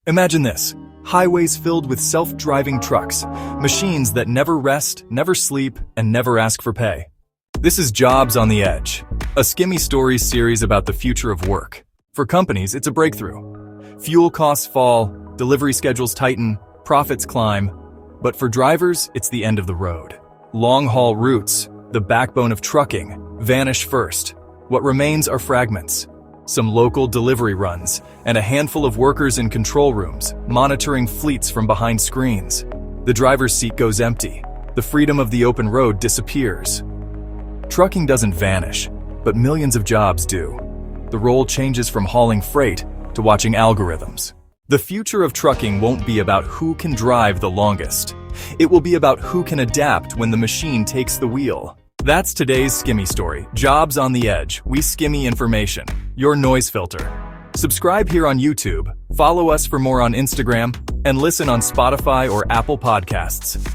Imagine this. Highways filled with self-driving trucks, machines that never rest, never sleep, and never ask for pay. This is Jobs on the Edge, a Skimmy Stories series about the future of work. For companies, it's a breakthrough. Fuel costs fall, delivery schedules tighten, profits climb. But for drivers, it's the end of the road. Long-haul routes, the backbone of trucking, vanish first. What remains are fragments. Some local delivery runs, and a handful of workers in control rooms, monitoring fleets from behind screens. The driver's seat goes empty. The freedom of the open road disappears. Trucking doesn't vanish, but millions of jobs do. The role changes from hauling freight to watching algorithms. The future of trucking won't be about who can drive the longest. It will be about who can adapt when the machine takes the wheel. That's today's Skimmy story. Jobs on the Edge. We skimmy information. Your noise filter. Subscribe here on YouTube, follow us for more on Instagram, and listen on Spotify or Apple Podcasts.